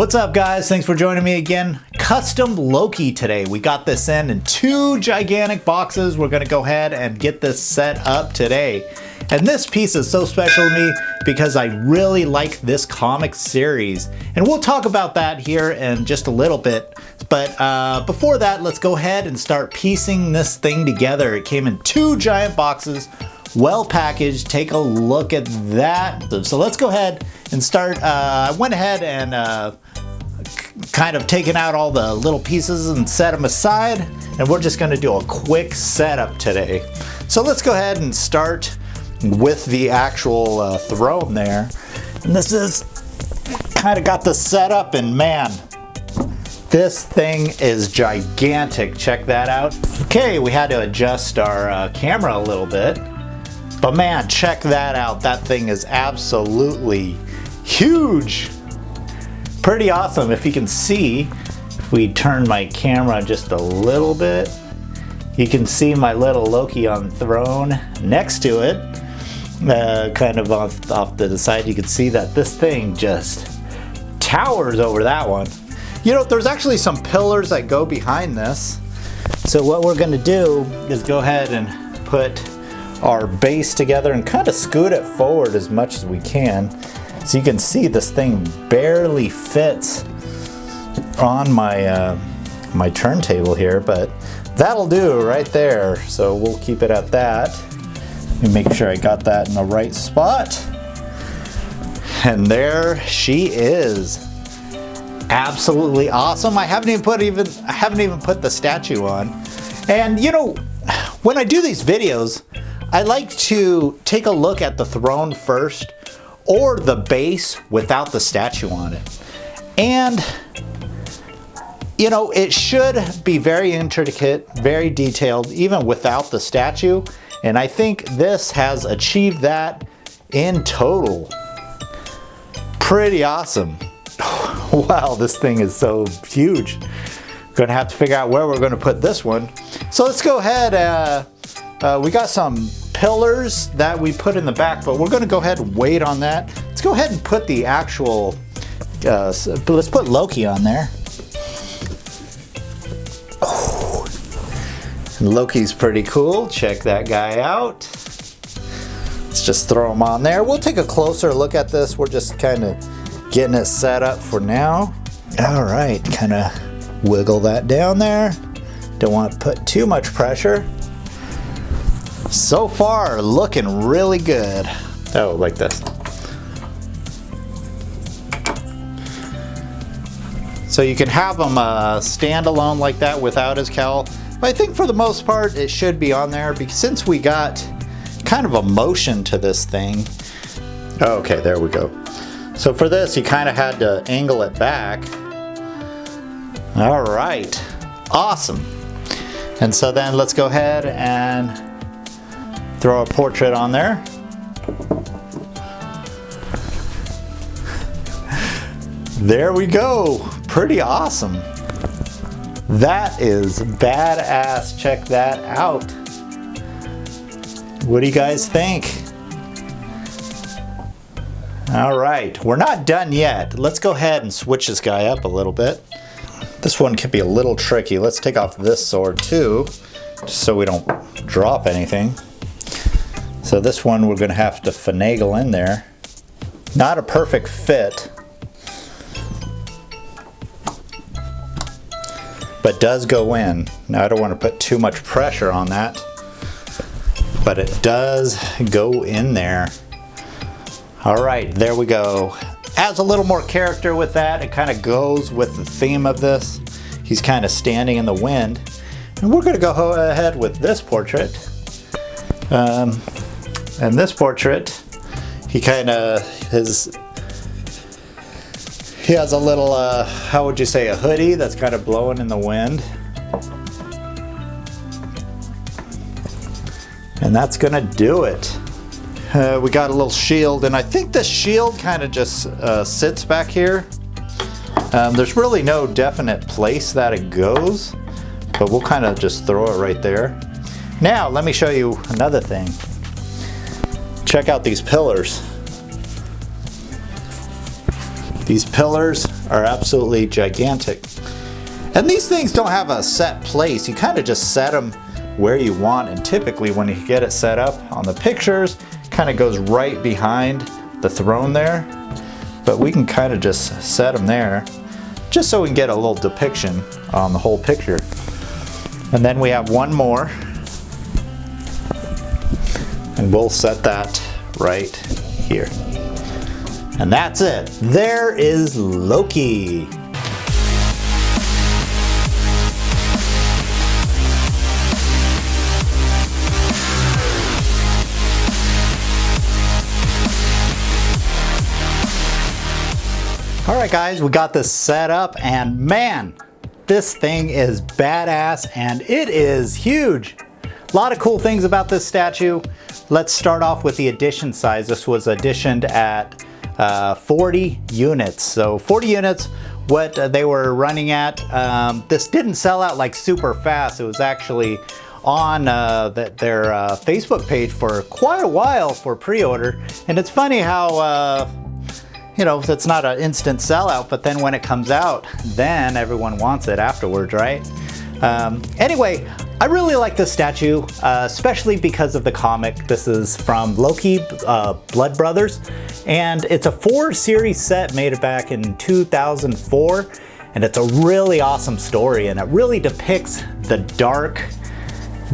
What's up, guys? Thanks for joining me again. Custom Loki today. We got this in 2 gigantic boxes. We're gonna go ahead and get this set up today. And this piece is so special to me because I really like this comic series. And we'll talk about that here in just a little bit. But before that, let's go ahead and start piecing this thing together. It came in 2 giant boxes, well packaged. Take a look at that. So let's go ahead and start. I went ahead and kind of taken out all the little pieces and set them aside, and we're just going to do a quick setup today. So let's go ahead and start with the actual throne there. And this is kind of got the setup, and man, this thing is gigantic. Check that out. Okay, we had to adjust our camera a little bit, but man, check that out. That thing is absolutely huge. Pretty awesome. If you can see, if we turn my camera just a little bit, you can see my little Loki on throne next to it. Kind of off to the side, you can see that this thing just towers over that one. You know, there's actually some pillars that go behind this. So what we're gonna do is go ahead and put our base together and kind of scoot it forward as much as we can. So you can see this thing barely fits on my my turntable here, but that'll do right there. So we'll keep it at that. Let me make sure I got that in the right spot. And there she is. Absolutely awesome. I haven't even put the statue on. And you know, when I do these videos, I like to take a look at the throne first, or the base without the statue on it. And you know, it should be very intricate, very detailed, even without the statue. And I think this has achieved that in total. Pretty awesome. Wow, this thing is so huge. Gonna have to figure out where we're gonna put this one. So let's go ahead. We got some pillars that we put in the back, but we're going to go ahead and wait on that. Let's go ahead and put the actual, let's put Loki on there. Oh, Loki's pretty cool. Check that guy out. Let's just throw him on there. We'll take a closer look at this. We're just kind of getting it set up for now. All right, kind of wiggle that down there. Don't want to put too much pressure. So far, looking really good. Oh, like this. So you can have them stand alone like that without his cowl. But I think for the most part, it should be on there because since we got kind of a motion to this thing. Okay, there we go. So for this, you kind of had to angle it back. All right, awesome. And so then let's go ahead and throw a portrait on there. There we go. Pretty awesome. That is badass. Check that out. What do you guys think? All right, we're not done yet. Let's go ahead and switch this guy up a little bit. This one can be a little tricky. Let's take off this sword too, just so we don't drop anything. So this one we're gonna have to finagle in there. Not a perfect fit, but does go in. Now I don't want to put too much pressure on that, but it does go in there. All right, there we go. Adds a little more character with that. It kind of goes with the theme of this. He's kind of standing in the wind. And we're gonna go ahead with this portrait. And this portrait, he kind of he has a little, how would you say, a hoodie that's kind of blowing in the wind. And that's gonna do it. We got a little shield, and I think the shield kind of just sits back here. There's really no definite place that it goes, but we'll kind of just throw it right there. Now, let me show you another thing. Check out these pillars. These pillars are absolutely gigantic. And these things don't have a set place. You kind of just set them where you want, and typically when you get it set up on the pictures, kind of goes right behind the throne there. But we can kind of just set them there, just so we can get a little depiction on the whole picture. And then we have one more, and we'll set that right here. And that's it. There is Loki. All right, guys, we got this set up, and man, this thing is badass and it is huge. A lot of cool things about this statue. Let's start off with the edition size. This was editioned at 40 units. So 40 units, what they were running at. This didn't sell out like super fast. It was actually on their Facebook page for quite a while for pre-order. And it's funny how you know, it's not an instant sellout, but then when it comes out, then everyone wants it afterwards, right? Anyway, I really like this statue, especially because of the comic. This is from Loki, Blood Brothers, and it's a 4 series set made back in 2004, and it's a really awesome story, and it really depicts the dark,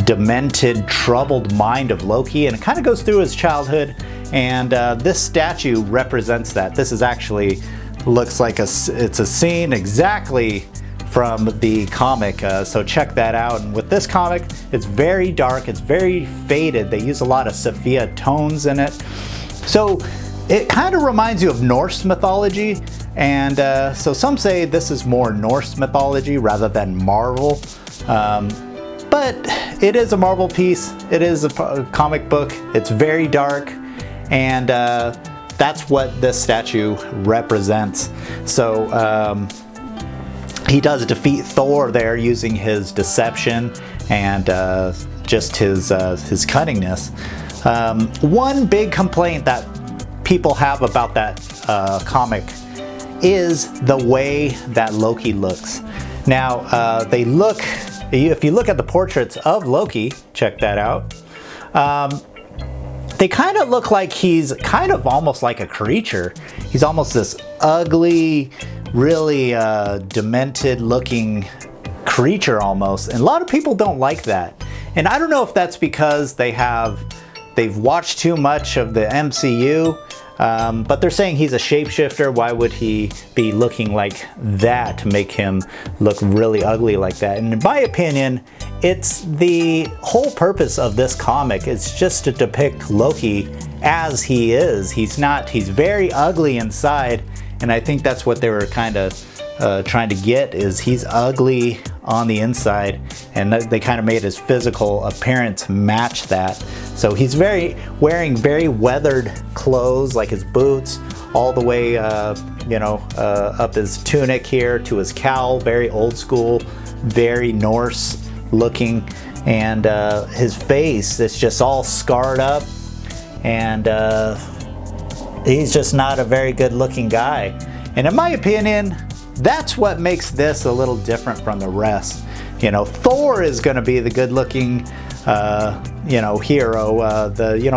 demented, troubled mind of Loki, and it kind of goes through his childhood. And this statue represents that. This is actually looks like it's a scene exactly from the comic. So check that out. And with this comic, it's very dark. It's very faded. They use a lot of sepia tones in it. So it kind of reminds you of Norse mythology. And so some say this is more Norse mythology rather than Marvel. But it is a Marvel piece. It is a comic book. It's very dark. And that's what this statue represents. So he does defeat Thor there using his deception and just his cunningness. One big complaint that people have about that comic is the way that Loki looks. Now, if you look at the portraits of Loki, check that out. They kind of look like he's kind of almost like a creature. He's almost this ugly, really demented looking creature almost. And a lot of people don't like that. And I don't know if that's because they've watched too much of the MCU, but they're saying he's a shapeshifter. Why would he be looking like that to make him look really ugly like that? And in my opinion, it's the whole purpose of this comic. It's just to depict Loki as he is. He's very ugly inside, and I think that's what they were kind of trying to get, is he's ugly on the inside, and they kind of made his physical appearance match that. So he's wearing very weathered clothes, like his boots, all the way up his tunic here to his cowl, very old school, very Norse looking, and his face is just all scarred up, and he's just not a very good looking guy. And in my opinion, that's what makes this a little different from the rest. You know, Thor is going to be the good looking hero.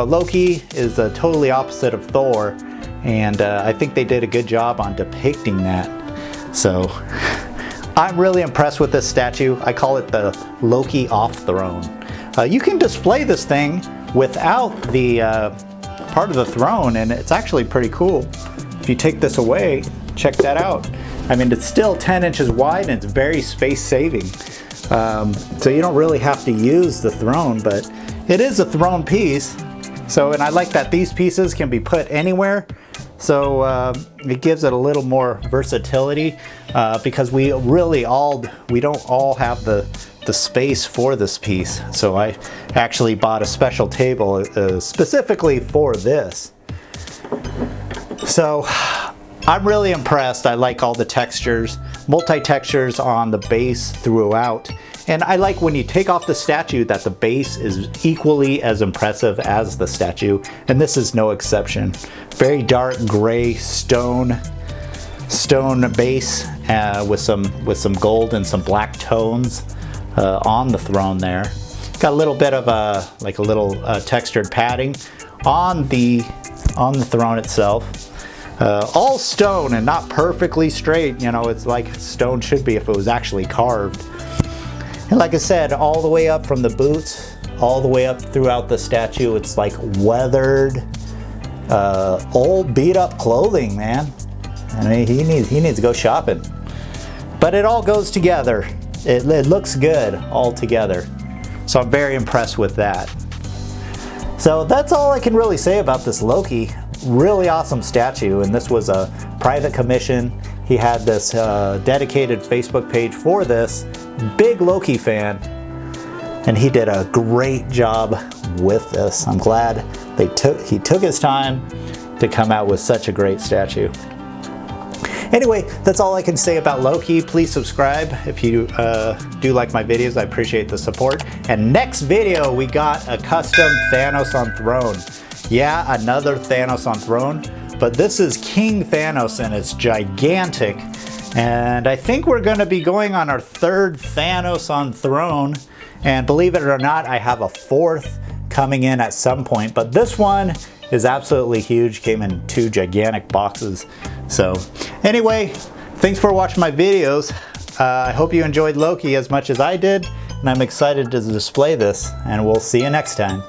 Loki is the totally opposite of Thor, and I think they did a good job on depicting that. So I'm really impressed with this statue. I call it the Loki off throne. You can display this thing without the part of the throne, and it's actually pretty cool. If you take this away, check that out. I mean, it's still 10 inches wide and it's very space saving. So you don't really have to use the throne, but it is a throne piece. So, and I like that these pieces can be put anywhere. So it gives it a little more versatility because we don't all have the space for this piece. So I actually bought a special table specifically for this. So I'm really impressed. I like all the textures, multi-textures on the base throughout. And I like when you take off the statue that the base is equally as impressive as the statue, and this is no exception. Very dark gray stone stone base with some gold and some black tones on the throne there. Got a little bit of a little textured padding on the throne itself. All stone and not perfectly straight. You know, it's like stone should be if it was actually carved. And like I said, all the way up from the boots, all the way up throughout the statue, it's like weathered, old beat up clothing, man. I mean, he needs to go shopping. But it all goes together. It looks good all together. So I'm very impressed with that. So that's all I can really say about this Loki. Really awesome statue, and this was a private commission. He had this dedicated Facebook page for this. Big Loki fan, and he did a great job with this. I'm glad he took his time to come out with such a great statue. Anyway, that's all I can say about Loki. Please subscribe if you do like my videos. I appreciate the support. And next video, we got a custom Thanos on throne. Yeah, another Thanos on throne, but this is King Thanos and it's gigantic. And I think we're going to be going on our third Thanos on throne. And believe it or not, I have a fourth coming in at some point. But this one is absolutely huge. Came in 2 gigantic boxes. So anyway, thanks for watching my videos. I hope you enjoyed Loki as much as I did. And I'm excited to display this. And we'll see you next time.